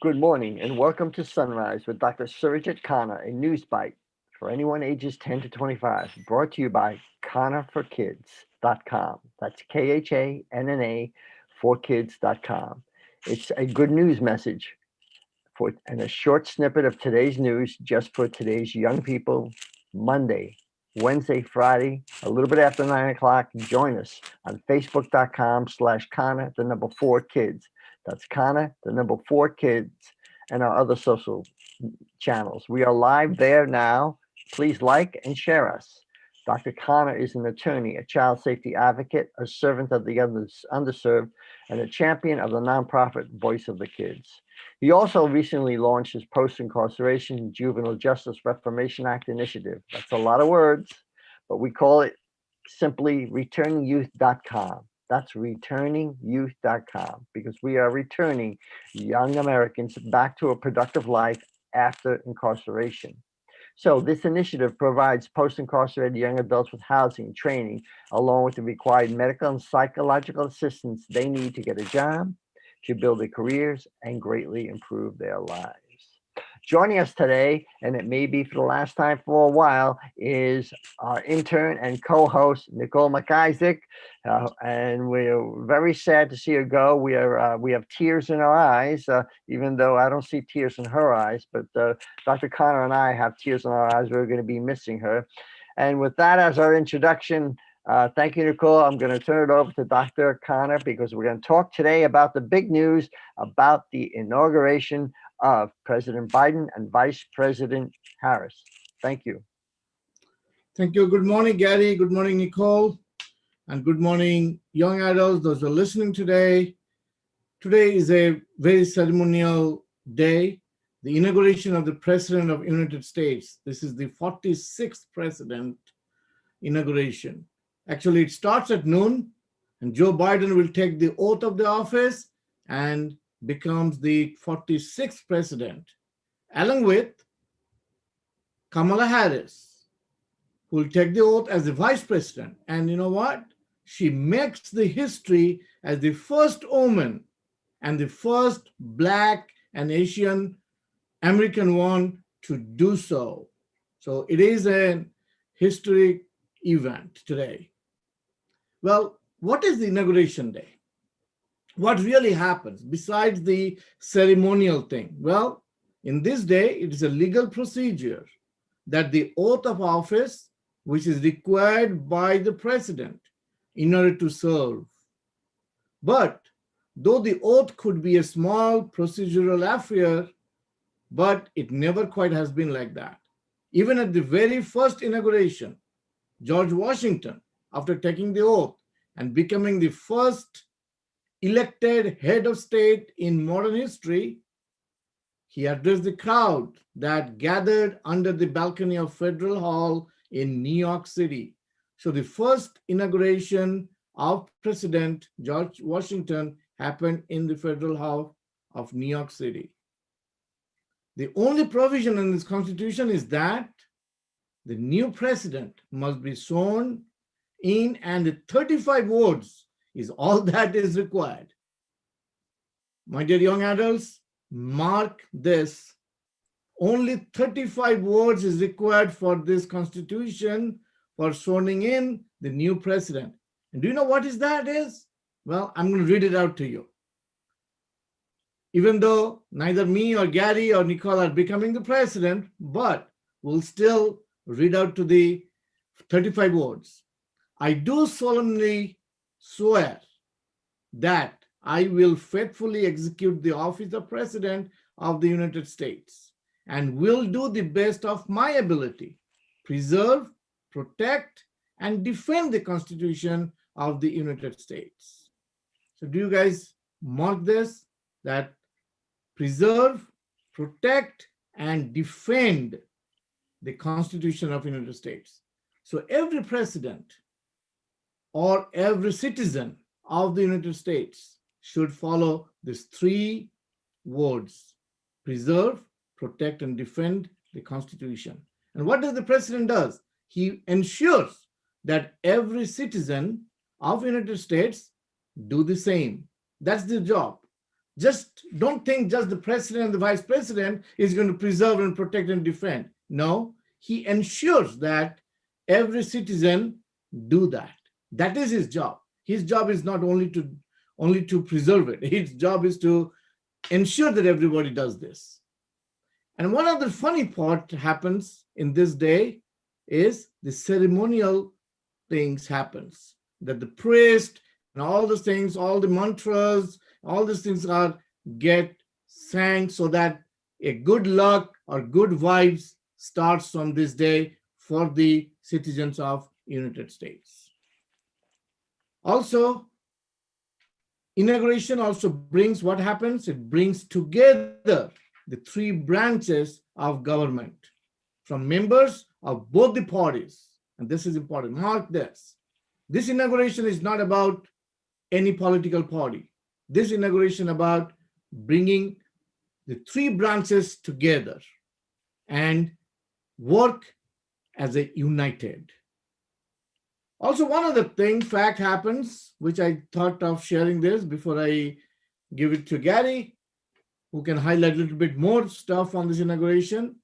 Good morning and welcome to Sunrise with Dr. Surajit Khanna, a news bite for anyone ages 10 to 25, brought to you by KhannaForKids.com. That's KHANNA for kids.com. It's a good news message and a short snippet of today's news just for today's young people. Monday, Wednesday, Friday, a little bit after 9 o'clock. Join us on Facebook.com/Khanna, the number 4 kids. That's Khanna, the number 4 kids, and our other social channels. We are live there now. Please like and share us. Dr. Khanna is an attorney, a child safety advocate, a servant of the underserved, and a champion of the nonprofit Voice of the Kids. He also recently launched his Post-Incarceration Juvenile Justice Reformation Act initiative. That's a lot of words, but we call it simply returningyouth.com. That's returningyouth.com because we are returning young Americans back to a productive life after incarceration. So this initiative provides post-incarcerated young adults with housing, training, along with the required medical and psychological assistance they need to get a job, to build their careers, and greatly improve their lives. Joining us today, and it may be for the last time for a while, is our intern and co-host Nicole McIsaac, and we're very sad to see her go. We have tears in our eyes, even though I don't see tears in her eyes. But Dr. Connor and I have tears in our eyes. We're going to be missing her. And with that as our introduction, thank you, Nicole. I'm going to turn it over to Dr. Connor because we're going to talk today about the big news about the inauguration of President Biden and Vice President Harris. Thank you. Thank you. Good morning, Gary. Good morning, Nicole. And good morning, young adults, those who are listening today. Today is a very ceremonial day, the inauguration of the President of the United States. This is the 46th President inauguration. Actually, it starts at noon, and Joe Biden will take the oath of the office and becomes the 46th president, along with Kamala Harris, who will take the oath as the vice president. And you know what? She makes the history as the first woman and the first Black and Asian American one to do so. So it is a historic event today. Well, what is the inauguration day? What really happens besides the ceremonial thing? Well, in this day, it is a legal procedure that the oath of office, which is required by the president in order to serve. But though the oath could be a small procedural affair, but it never quite has been like that. Even at the very first inauguration, George Washington, after taking the oath and becoming the first elected head of state in modern history, he addressed the crowd that gathered under the balcony of Federal Hall in New York City. So the first inauguration of President George Washington happened in the Federal Hall of New York City. The only provision in this Constitution is that the new president must be sworn in, and the 35 words is all that is required. My dear young adults, mark this. Only 35 words is required for this Constitution for swearing in the new president. And do you know what that is? Well, I'm going to read it out to you. Even though neither me or Gary or Nicole are becoming the president, but we'll still read out to the 35 words. I do solemnly swear that I will faithfully execute the office of President of the United States and will do the best of my ability, preserve, protect, and defend the Constitution of the United States. So do you guys mark this? That preserve, protect, and defend the Constitution of the United States. So every president or every citizen of the United States should follow these 3 words: preserve, protect, and defend the Constitution. And what does the president do? He ensures that every citizen of the United States do the same. That's the job. Just don't think just the president and the vice president is going to preserve and protect and defend. No, he ensures that every citizen do that. That is his job. His job is not only to preserve it. His job is to ensure that everybody does this. And one other funny part happens in this day is the ceremonial things happens, that the priest and all those things, all the mantras, all these things are get sang so that a good luck or good vibes starts from this day for the citizens of United States. Also, inauguration also brings what happens? It brings together the three branches of government from members of both the parties. And this is important. Mark this. This inauguration is not about any political party. This inauguration about bringing the three branches together and work as a united. Also, one other thing, fact happens, which I thought of sharing this before I give it to Gary, who can highlight a little bit more stuff on this inauguration.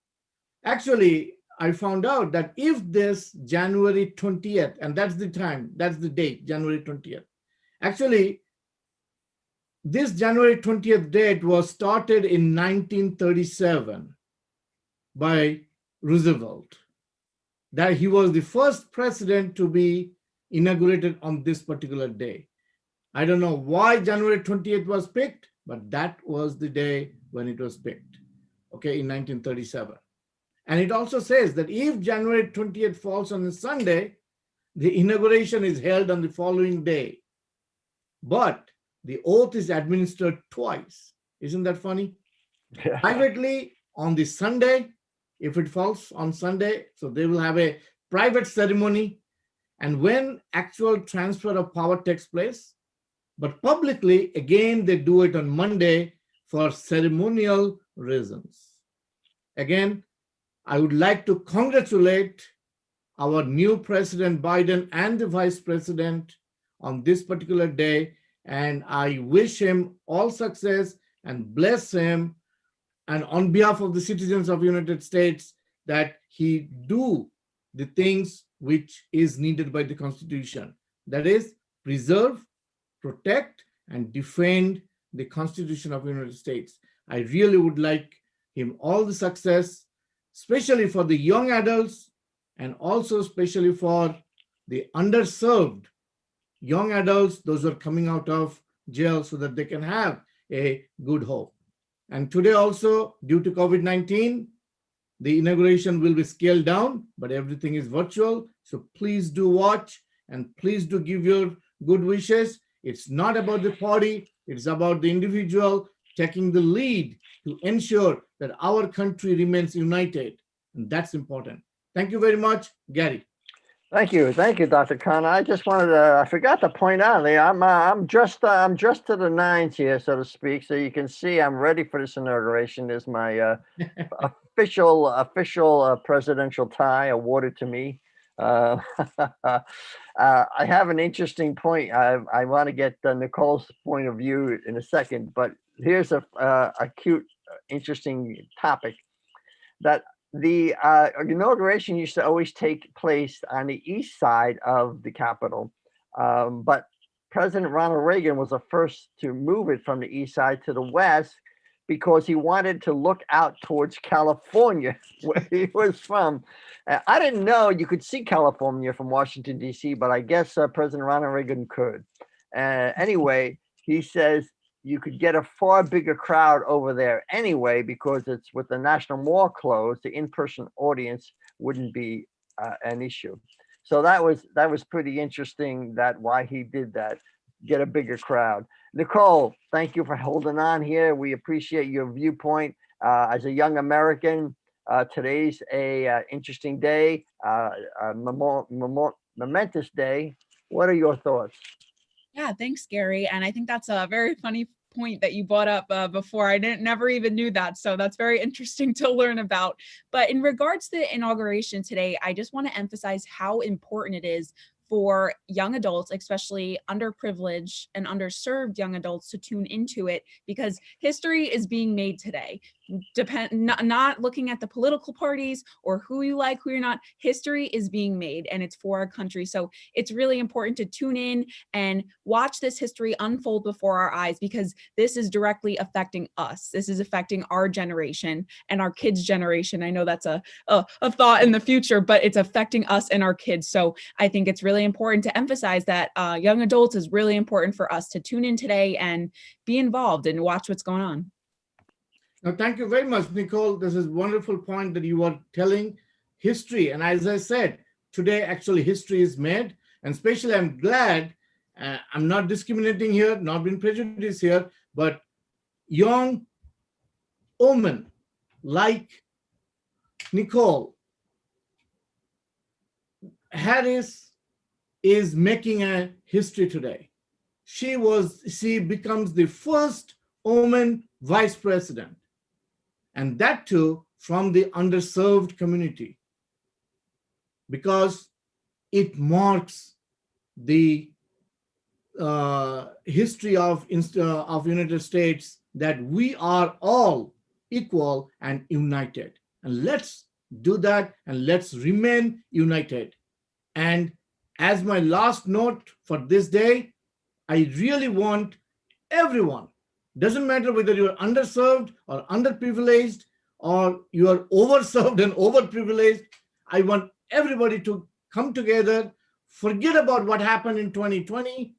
Actually, I found out that if this January 20th, and that's the time, that's the date, January 20th. Actually, this January 20th date was started in 1937 by Roosevelt, that he was the first president to be inaugurated on this particular day. I don't know why January 20th was picked, but that was the day when it was picked, okay, in 1937. And it also says that if January 20th falls on a Sunday, the inauguration is held on the following day. But the oath is administered twice. Isn't that funny? Yeah. Privately on the Sunday, if it falls on Sunday, so they will have a private ceremony. And when actual transfer of power takes place, but publicly, again, they do it on Monday for ceremonial reasons. Again, I would like to congratulate our new President Biden and the Vice President on this particular day. And I wish him all success and bless him. And on behalf of the citizens of the United States, that he do the things which is needed by the Constitution. That is, preserve, protect, and defend the Constitution of the United States. I really would like him all the success, especially for the young adults and also especially for the underserved young adults, those who are coming out of jail, so that they can have a good hope. And today also, due to COVID-19, the inauguration will be scaled down, but everything is virtual. So please do watch and please do give your good wishes. It's not about the party, it's about the individual taking the lead to ensure that our country remains united. And that's important. Thank you very much, Gary. Thank you, Dr. Khanna. I just wanted to—I forgot to point out, I'm dressed to the nines here, so to speak. So you can see I'm ready for this inauguration. There's my official presidential tie awarded to me. I have an interesting point. I want to get Nicole's point of view in a second, but here's a cute, interesting topic that. The inauguration used to always take place on the east side of the Capitol, but President Ronald Reagan was the first to move it from the east side to the west because he wanted to look out towards California, where he was from. I didn't know you could see California from Washington, D.C., but I guess President Ronald Reagan could. Anyway, he says, you could get a far bigger crowd over there anyway, because it's with the National Mall closed, the in-person audience wouldn't be an issue. So that was pretty interesting, that why he did that, get a bigger crowd. Nicole, thank you for holding on here. We appreciate your viewpoint. As a young American, today's a interesting day, a momentous day. What are your thoughts? Yeah, thanks, Gary. And I think that's a very funny point that you brought up before. I never even knew that. So that's very interesting to learn about. But in regards to the inauguration today, I just want to emphasize how important it is for young adults, especially underprivileged and underserved young adults, to tune into it, because history is being made today. Not looking at the political parties or who you like, who you're not. History is being made, and it's for our country. So it's really important to tune in and watch this history unfold before our eyes, because this is directly affecting us. This is affecting our generation and our kids' generation. I know that's a thought in the future, but it's affecting us and our kids. So I think it's really important to emphasize that young adults is really important for us to tune in today and be involved and watch what's going on. Now, thank you very much, Nicole. This is a wonderful point that you are telling history. And as I said, today, actually, history is made. And especially, I'm glad, I'm not discriminating here, not being prejudiced here, but young women like Nicole Harris is making a history today. She becomes the first woman vice president, and that too from the underserved community, because it marks the history of United States that we are all equal and united. And let's do that, and let's remain united. And as my last note for this day, I really want everyone, doesn't matter whether you're underserved or underprivileged, or you are overserved and overprivileged, I want everybody to come together, forget about what happened in 2020.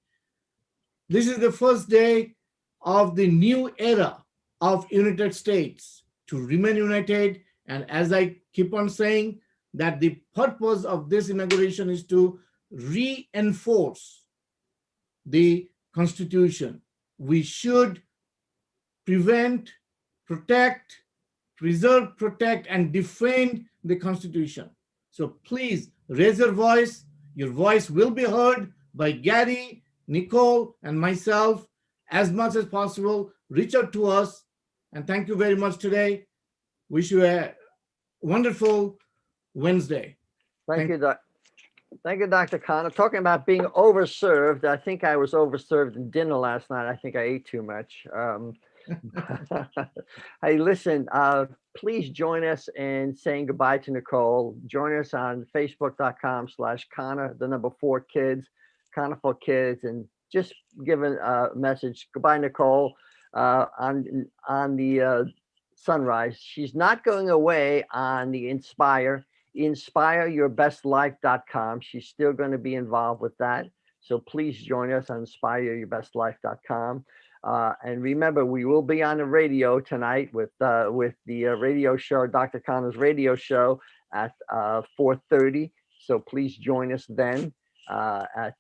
This is the first day of the new era of United States to remain united. And as I keep on saying, that the purpose of this inauguration is to reinforce the Constitution. We should prevent, protect, preserve, protect, and defend the Constitution. So please raise your voice. Your voice will be heard by Gary, Nicole, and myself as much as possible. Reach out to us. And thank you very much today. Wish you a wonderful Wednesday. Thank you, Dr. Khanna. Talking about being overserved, I think I was overserved in dinner last night. I think I ate too much. Hey, listen, please join us in saying goodbye to Nicole. Join us on facebook.com/Khanna4kids, Khanna for Kids, and just give a message. Goodbye, Nicole, on the SunRISE. She's not going away on the inspireyourbestlife.com. She's still going to be involved with that. So please join us on inspireyourbestlife.com. And remember, we will be on the radio tonight with the radio show, Dr. Khanna's radio show at 4:30. So please join us then at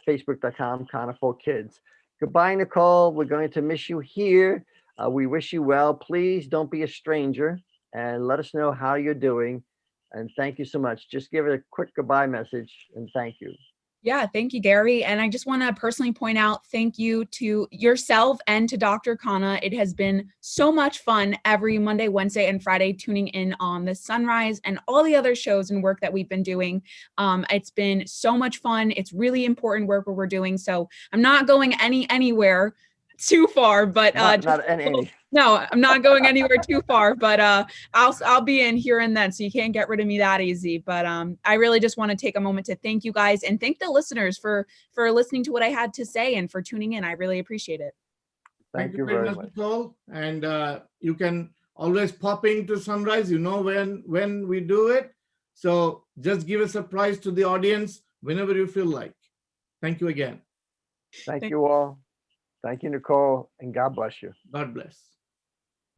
facebook.com, Khanna4kids. Goodbye, Nicole. We're going to miss you here. We wish you well. Please don't be a stranger, and let us know how you're doing. And thank you so much. Just give it a quick goodbye message, and thank you. Yeah, thank you, Gary. And I just want to personally point out, thank you to yourself and to Dr. Khanna. It has been so much fun every Monday, Wednesday, and Friday tuning in on the SunRISE and all the other shows and work that we've been doing. It's been so much fun. It's really important work what we're doing. So I'm not going anywhere too far, but no, I'm not going anywhere too far, but I'll be in here and then, so you can't get rid of me that easy. But I really just want to take a moment to thank you guys and thank the listeners for listening to what I had to say and for tuning in. I really appreciate it. Thank you very much, Nicole. And you can always pop into SunRISE, you know when we do it. So just give a surprise to the audience whenever you feel like. Thank you again. Thank you all. Thank you, Nicole, and God bless you. God bless.